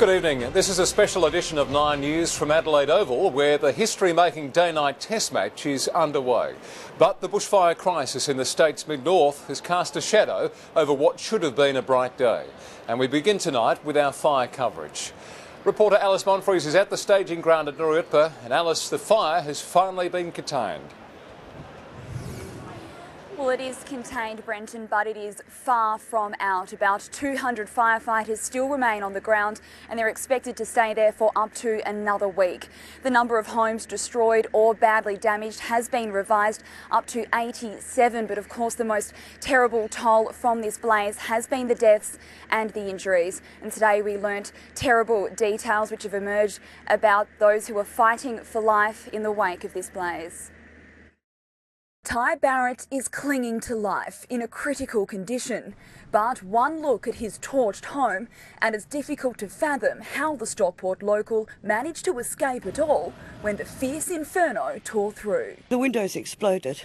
Good evening. This is a special edition of 9 News from Adelaide Oval, where the history-making day-night test match is underway. But the bushfire crisis in the state's mid-north has cast a shadow over what should have been a bright day. And we begin tonight with our fire coverage. Reporter Alice Monfries is at the staging ground at Nuruyutpa, and Alice, the fire has finally been contained. Well, it is contained, Brenton, but it is far from out. About 200 firefighters still remain on the ground and they're expected to stay there for up to another week. The number of homes destroyed or badly damaged has been revised up to 87, but of course the most terrible toll from this blaze has been the deaths and the injuries. And today we learnt terrible details which have emerged about those who are fighting for life in the wake of this blaze. Ty Barrett is clinging to life in a critical condition, but one look at his torched home and it's difficult to fathom how the Stockport local managed to escape at all when the fierce inferno tore through. The windows exploded.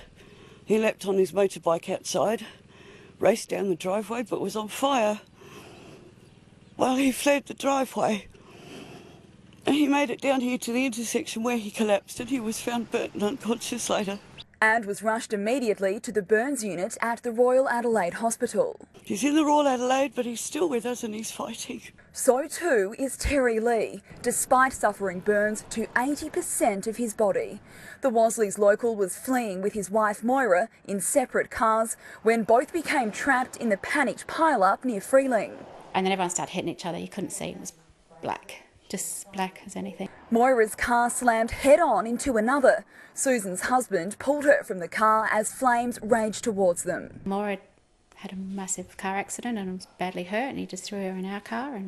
He leapt on his motorbike outside, raced down the driveway but was on fire. While he fled the driveway, he made it down here to the intersection where he collapsed and he was found burnt and unconscious later. And was rushed immediately to the burns unit at the Royal Adelaide Hospital. He's in the Royal Adelaide, but he's still with us and he's fighting. So too is Terry Lee, despite suffering burns to 80% of his body. The Wasleys local was fleeing with his wife Moira in separate cars when both became trapped in the panicked pile-up near Freeling. And then everyone started hitting each other. You couldn't see, it was black. Just black as anything. Moira's car slammed head-on into another. Susan's husband pulled her from the car as flames raged towards them. Moira had a massive car accident and was badly hurt, and he just threw her in our car.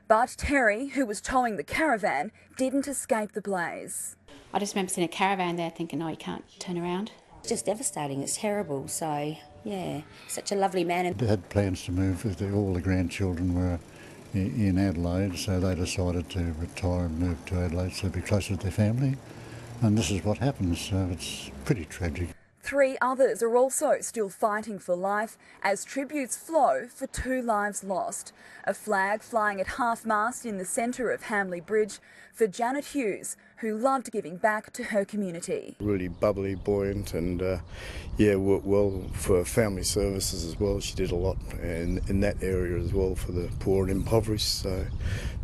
But Terry, who was towing the caravan, didn't escape the blaze. I just remember seeing a caravan there thinking, oh, you can't turn around. It's just devastating, it's terrible, so yeah, such a lovely man. They had plans to move, all the grandchildren were in Adelaide, so they decided to retire and move to Adelaide so be closer to their family. And this is what happens, so it's pretty tragic. 3 others are also still fighting for life as tributes flow for 2 lives lost. A flag flying at half-mast in the centre of Hamley Bridge for Janet Hughes, who loved giving back to her community. Really bubbly, buoyant, and yeah, worked well for family services as well. She did a lot in that area as well for the poor and impoverished, so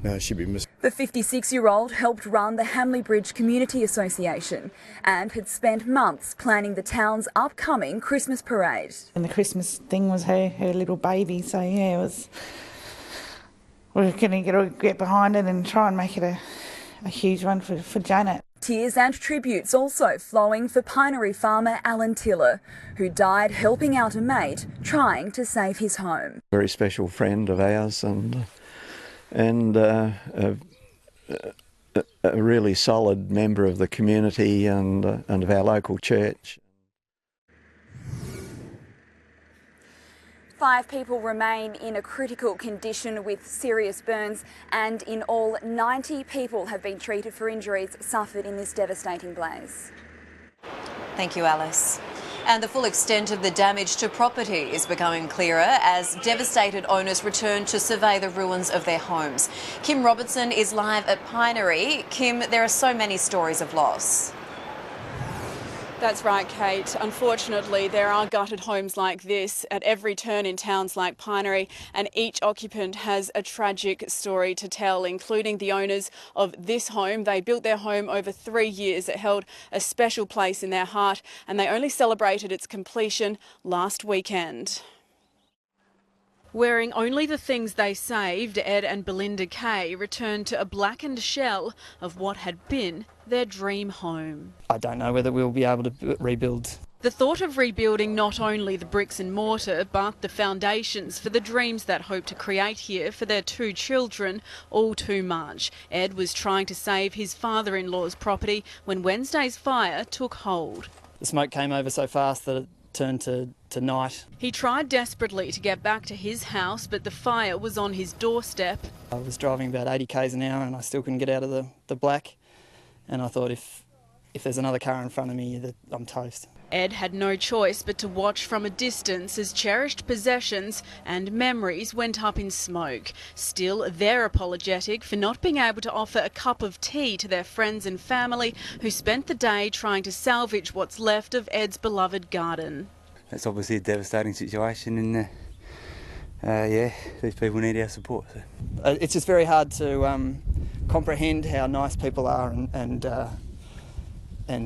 no, she'd be missed. The 56-year-old helped run the Hamley Bridge Community Association and had spent months planning the town's upcoming Christmas parade. And the Christmas thing was her little baby, so yeah, we're going to get behind it and try and make it a huge one for Janet. Tears and tributes also flowing for pinery farmer Alan Tiller, who died helping out a mate trying to save his home. Very special friend of ours and a really solid member of the community and of our local church. 5 people remain in a critical condition with serious burns, and in all 90 people have been treated for injuries suffered in this devastating blaze. Thank you, Alice. And the full extent of the damage to property is becoming clearer as devastated owners return to survey the ruins of their homes. Kim Robertson is live at Pinery. Kim, there are so many stories of loss. That's right, Kate. Unfortunately, there are gutted homes like this at every turn in towns like Pinery, and each occupant has a tragic story to tell, including the owners of this home. They built their home over 3 years. It held a special place in their heart, and they only celebrated its completion last weekend. Wearing only the things they saved, Ed and Belinda Kay returned to a blackened shell of what had been their dream home. I don't know whether we'll be able to rebuild. The thought of rebuilding not only the bricks and mortar but the foundations for the dreams that hope to create here for their 2 children, all too much. Ed was trying to save his father-in-law's property when Wednesday's fire took hold. The smoke came over so fast that it turned to night. He tried desperately to get back to his house, but the fire was on his doorstep. I was driving about 80 k's an hour and I still couldn't get out of the black, and I thought if there's another car in front of me, that I'm toast. Ed had no choice but to watch from a distance as cherished possessions and memories went up in smoke. Still, they're apologetic for not being able to offer a cup of tea to their friends and family who spent the day trying to salvage what's left of Ed's beloved garden. It's obviously a devastating situation and yeah, these people need our support. So. It's just very hard to comprehend how nice people are and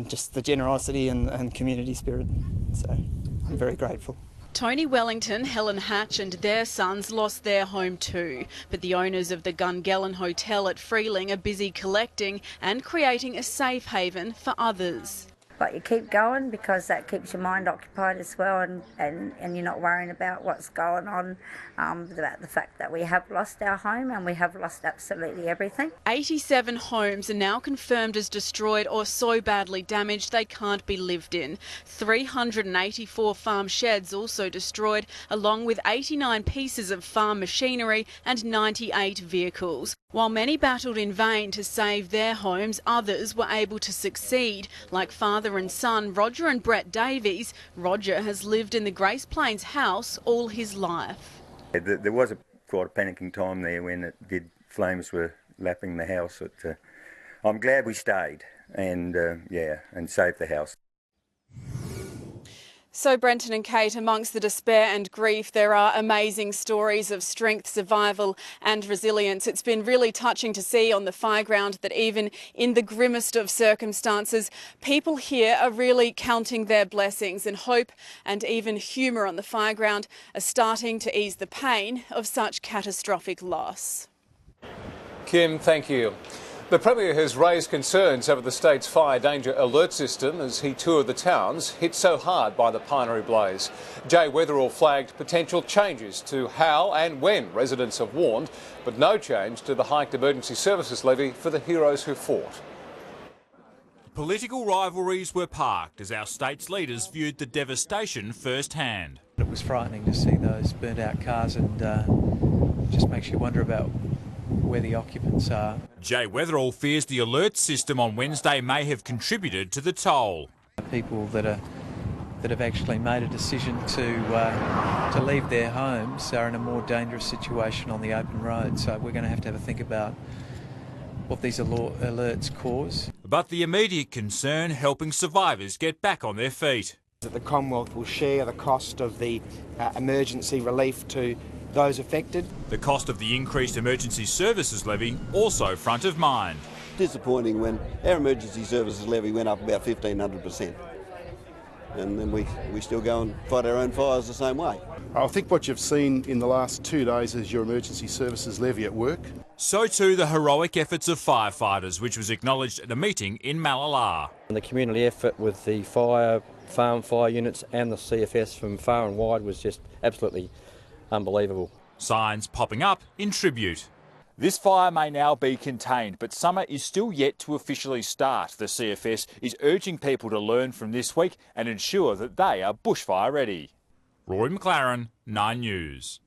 just the generosity and community spirit. So I'm very grateful. Tony Wellington, Helen Hatch and their sons lost their home too, but the owners of the Gungellan Hotel at Freeling are busy collecting and creating a safe haven for others. But you keep going because that keeps your mind occupied as well, and you're not worrying about what's going on, about the fact that we have lost our home and we have lost absolutely everything. 87 homes are now confirmed as destroyed or so badly damaged they can't be lived in. 384 farm sheds also destroyed, along with 89 pieces of farm machinery and 98 vehicles. While many battled in vain to save their homes, others were able to succeed, like father and son Roger and Brett Davies. Roger has lived in the Grace Plains house all his life. There was quite a panicking time there when flames were lapping the house. I'm glad we stayed and saved the house. So Brenton and Kate, amongst the despair and grief, there are amazing stories of strength, survival and resilience. It's been really touching to see on the fireground that even in the grimmest of circumstances, people here are really counting their blessings, and hope and even humour on the fireground are starting to ease the pain of such catastrophic loss. Kim, thank you. The Premier has raised concerns over the state's fire danger alert system as he toured the towns hit so hard by the Pinery blaze. Jay Weatherall flagged potential changes to how and when residents have warned, but no change to the hiked emergency services levy for the heroes who fought. Political rivalries were parked as our state's leaders viewed the devastation firsthand. It was frightening to see those burnt out cars, and just makes you wonder about where the occupants are. Jay Weatherall fears the alert system on Wednesday may have contributed to the toll. People that have actually made a decision to leave their homes are in a more dangerous situation on the open road, so we're going to have a think about what these alerts cause. But the immediate concern, helping survivors get back on their feet. That the Commonwealth will share the cost of the emergency relief to those affected. The cost of the increased emergency services levy also front of mind. Disappointing when our emergency services levy went up about 1,500%. And then we still go and fight our own fires the same way. I think what you've seen in the last 2 days is your emergency services levy at work. So too the heroic efforts of firefighters, which was acknowledged at a meeting in Mallala. And the community effort with the farm fire units and the CFS from far and wide was just absolutely unbelievable. Signs popping up in tribute. This fire may now be contained, but summer is still yet to officially start. The CFS is urging people to learn from this week and ensure that they are bushfire ready. Rory McLaren, 9 News.